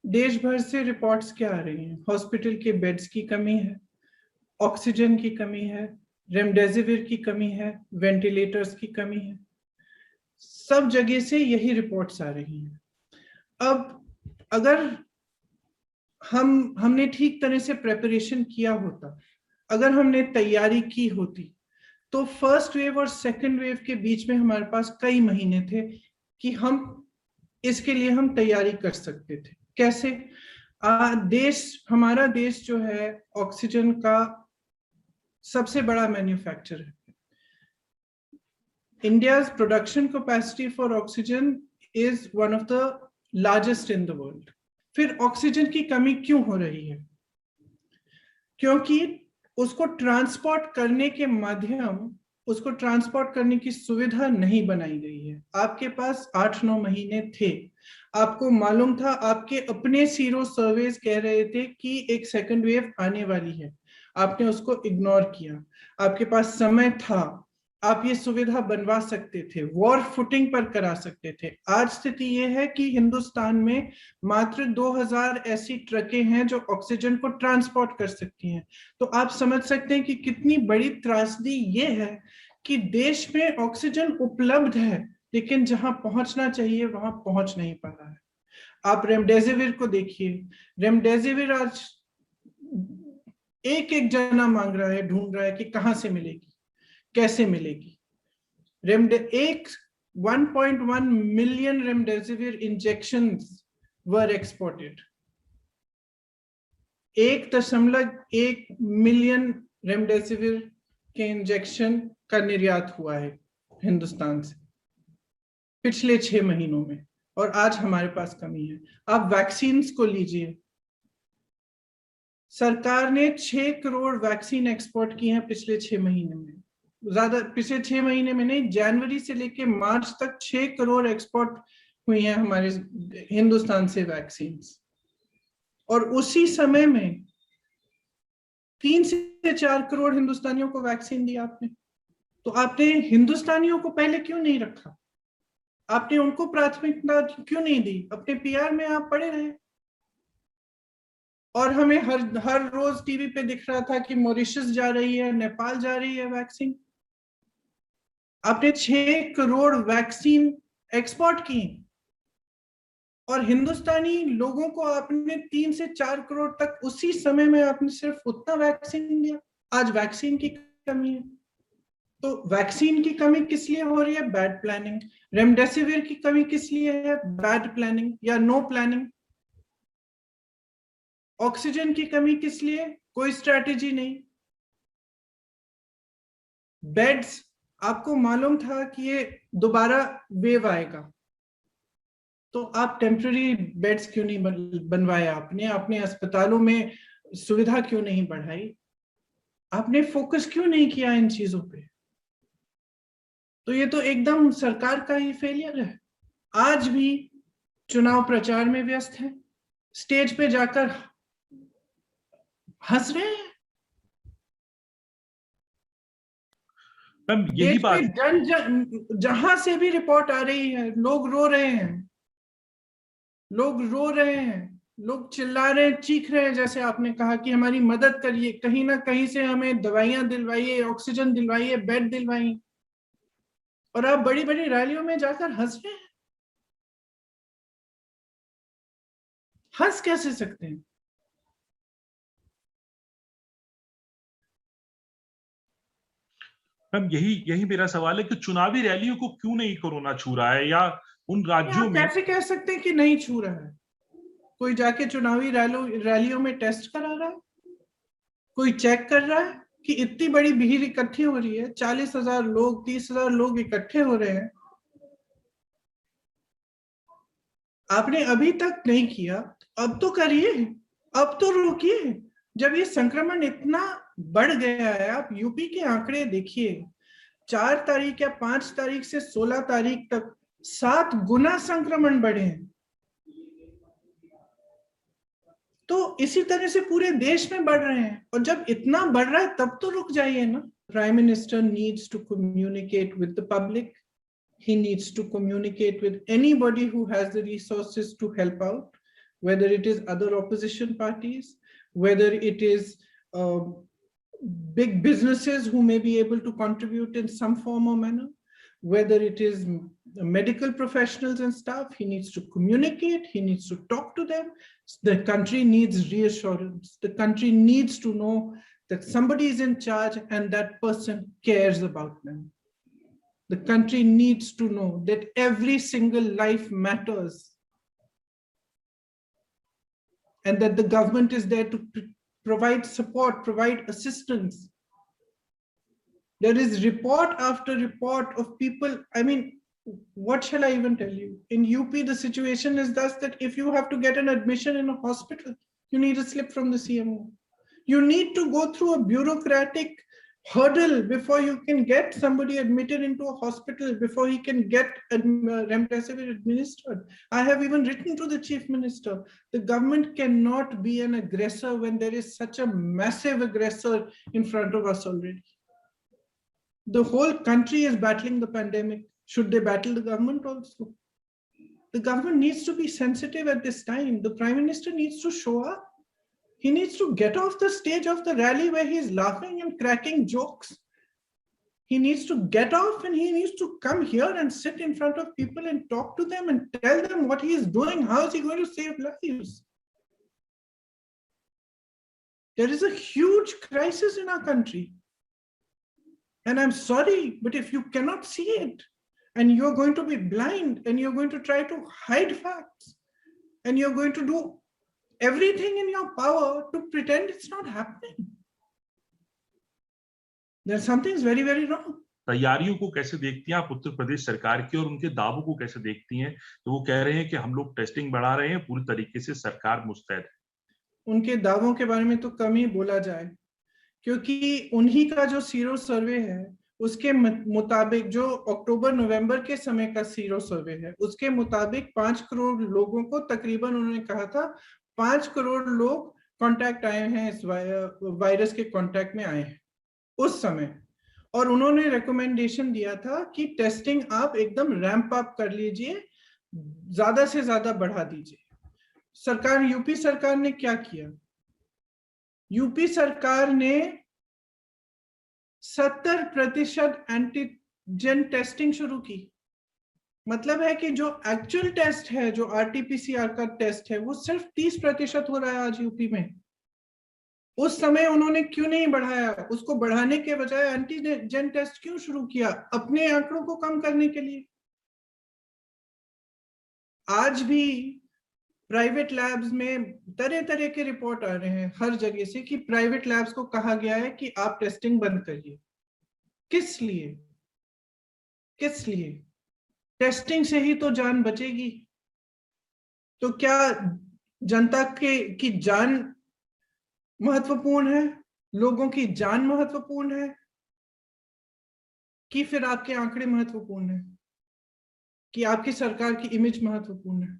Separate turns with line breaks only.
देश भर से रिपोर्ट्स क्या आ रही हैं? हॉस्पिटल के बेड्स की कमी है, ऑक्सीजन की कमी है, रेमडेसिविर की कमी है, वेंटिलेटर्स की कमी है। सब जगह से यही रिपोर्ट्स आ रही हैं। अब अगर हमने ठीक तरह से प्रेपरेशन किया होता, अगर हमने तैयारी की होती, तो फर्स्ट वेव और सेकंड वेव के बीच में हमारे पास कई महीने थे कि हम इसके लिए हम तैयारी कर सकते थे। कैसे? हमारा देश जो है ऑक्सीजन का सबसे बड़ा मैन्युफैक्चरर है। India's production capacity for oxygen is one of the largest in the world. फिर ऑक्सीजन की कमी क्यों हो रही है? क्योंकि उसको ट्रांसपोर्ट करने के माध्यम, उसको ट्रांसपोर्ट करने की सुविधा नहीं बनाई गई है। आपके पास 8-9 महीने थे, आपको मालूम था, आपके अपने सीरो सर्वेस कह रहे थे कि एक सेकंड वेव आने वाली है, आपने उसको इग्नोर किया। आपके पास समय था, आप ये सुविधा बनवा सकते थे, वॉर फुटिंग पर करा सकते थे। आज स्थिति ये है कि हिंदुस्तान में मात्र 2000 ऐसी ट्रकें हैं जो ऑक्सीजन को ट्रांसपोर्ट कर सकती हैं। तो आप समझ सकते हैं कि कितनी बड़ी त्रासदी ये है कि देश में ऑक्सीजन उपलब्ध है, लेकिन जहां पहुंचना चाहिए वहां पहुंच नहीं पा रहा है। आप रेमडेसिविर को देखिए, रेमडेसिविर आज एक एक जना मांग रहा है, ढूंढ रहा है कि कहां से मिलेगी, कैसे मिलेगी। 1.1 मिलियन रेमडेसिविर इंजेक्शंस वर एक्सपोर्टेड। 1.1 मिलियन रेमडेसिविर के इंजेक्शन का निर्यात हुआ है हिंदुस्तान से पिछले 6 महीनों में, और आज हमारे पास कमी है। आप वैक्सीन को लीजिए, सरकार ने 6 करोड़ वैक्सीन एक्सपोर्ट की हैं पिछले 6 महीने में। ज्यादा पिछले 6 महीने में नहीं, जनवरी से लेकर मार्च तक 6 करोड़ एक्सपोर्ट हुई हैं हमारे हिंदुस्तान से वैक्सीन। और उसी समय में 3 से 4 करोड़ हिंदुस्तानियों को वैक्सीन दी आपने। तो आपने हिंदुस्तानियों को पहले क्यों नहीं रखा? आपने उनको प्राथमिकता क्यों नहीं दी? अपने पीआर में आप पड़े रहे। और हमें हर रोज टीवी पे दिख रहा था कि मॉरिशस जा रही है, नेपाल जा रही है वैक्सीन। आपने 6 करोड़ वैक्सीन एक्सपोर्ट की, और हिंदुस्तानी लोगों को आपने 3 से 4 करोड़ तक उसी समय में आपने सिर्फ उतना वैक्सीन दिया। आज वैक्सीन की कमी है। तो वैक्सीन की कमी किस लिए हो रही है? Bad planning. रेमडेसिविर की कमी किस लिए है? बैड प्लानिंग या नो प्लानिंग। ऑक्सीजन की कमी किस लिए? कोई स्ट्रैटेजी नहीं। बेड्स, आपको मालूम था कि ये दोबारा वेव आएगा, तो आप टेम्पररी बेड्स क्यों नहीं बनवाए? आपने अपने अस्पतालों में सुविधा क्यों नहीं बढ़ाई? आपने फोकस क्यों नहीं किया इन चीजों पे? तो ये तो एकदम सरकार का ही फेलियर है। आज भी चुनाव प्रचार में व्यस्त है, स्टेज पे जाकर हंस रहे हैं।
यही बात,
जहां से भी रिपोर्ट आ रही है, लोग रो रहे हैं, लोग रो रहे हैं, लोग चिल्ला रहे हैं, चीख रहे हैं। जैसे आपने कहा कि हमारी मदद करिए, कहीं ना कहीं से हमें दवाइयां दिलवाइए, ऑक्सीजन दिलवाइए, बेड दिलवाइए। और आप बड़ी बड़ी रैलियों में जाकर हंस रहे हैं। हंस कैसे सकते हैं?
मैम यही मेरा सवाल है कि चुनावी रैलियों को क्यों नहीं कोरोना छू रहा है, या उन राज्यों में
कैसे कह सकते हैं कि नहीं छू रहा है? कोई जाके चुनावी रैलियों में टेस्ट करा रहा है? कोई चेक कर रहा है कि इतनी बड़ी भीड़ इकट्ठी हो रही है? 40,000 लोग, 30,000 लोग इकट्ठे हो रहे हैं, आपने अभी तक नहीं किया। अब तो करिए, अब तो रोकिए। जब ये संक्रमण इतना बढ़ गया है, आप यूपी के आंकड़े देखिए, 4 तारीख या 5 तारीख से 16 तारीख तक 7 गुना संक्रमण बढ़े हैं। तो इसी तरह से पूरे देश में बढ़ रहे हैं, और जब इतना बढ़ रहा है तब तो रुक जाइए ना। Prime minister needs to communicate with the public. He needs to communicate with anybody who has the resources to help out. whether it is other opposition parties, whether it is big businesses who may be able to contribute in some form or manner, whether it is medical professionals and staff. He needs to communicate, he needs to talk to them. The country needs reassurance. The country needs to know that somebody is in charge and that person cares about them. The country needs to know that every single life matters and that the government is there to provide support, provide assistance. There is report after report of people. I mean, what shall I even tell you? In UP, the situation is thus that if you have to get an admission in a hospital, you need a slip from the CMO. You need to go through a bureaucratic hurdle before you can get somebody admitted into a hospital, before he can get remdesivir administered. I have even written to the Chief Minister. The government cannot be an aggressor when there is such a massive aggressor in front of us already. The whole country is battling the pandemic. Should they battle the government also? The government needs to be sensitive at this time. The Prime Minister needs to show up. He needs to get off the stage of the rally where he's laughing and cracking jokes. He needs to get off and he needs to come here and sit in front of people and talk to them and tell them what he is doing. How is he going to save lives? There is a huge crisis in our country. And I'm sorry, but if you cannot see it and you're going to be blind and you're going to try to hide facts and you're going to do everything in your power to pretend it's not happening, then something's very, very wrong.
तैयारियों को कैसे देखती हैं आप उत्तर प्रदेश सरकार की और उनके दावों को कैसे देखती हैं? तो वो कह रहे हैं कि हम लोग टेस्टिंग बढ़ा रहे हैं, पूरी तरीके से सरकार मुस्तैद है।
उनके दावों के बारे में तो कम ही बोला जाए, क्योंकि उन्हीं का जो सीरो सर्वे है उसके मुताबिक, जो अक्टूबर नवंबर के समय का सीरो सर्वे है, उसके मुताबिक 5 करोड़ लोगों को तकरीबन उन्होंने कहा था 5 करोड़ लोग कांटेक्ट आए हैं, इस वायरस के कांटेक्ट में आए हैं उस समय। और उन्होंने रिकमेंडेशन दिया था कि टेस्टिंग आप एकदम रैंप अप कर लीजिए, ज्यादा से ज्यादा बढ़ा दीजिए। सरकार, यूपी सरकार ने क्या किया? यूपी सरकार ने 70% एंटीजन टेस्टिंग शुरू की। मतलब है कि जो एक्चुअल टेस्ट है, जो आरटीपीसीआर का टेस्ट है, वो सिर्फ 30% हो रहा है आज यूपी में। उस समय उन्होंने क्यों नहीं बढ़ाया? उसको बढ़ाने के बजाय एंटीजन टेस्ट क्यों शुरू किया? अपने आंकड़ों को कम करने के लिए। आज भी प्राइवेट लैब्स में तरह तरह के रिपोर्ट आ रहे हैं हर जगह से कि प्राइवेट लैब्स को कहा गया है कि आप टेस्टिंग बंद करिए। किस लिए? किस लिए? टेस्टिंग से ही तो जान बचेगी। तो क्या जनता की जान महत्वपूर्ण है? लोगों की जान महत्वपूर्ण है कि फिर आपके आंकड़े महत्वपूर्ण है, कि आपकी सरकार की इमेज महत्वपूर्ण है?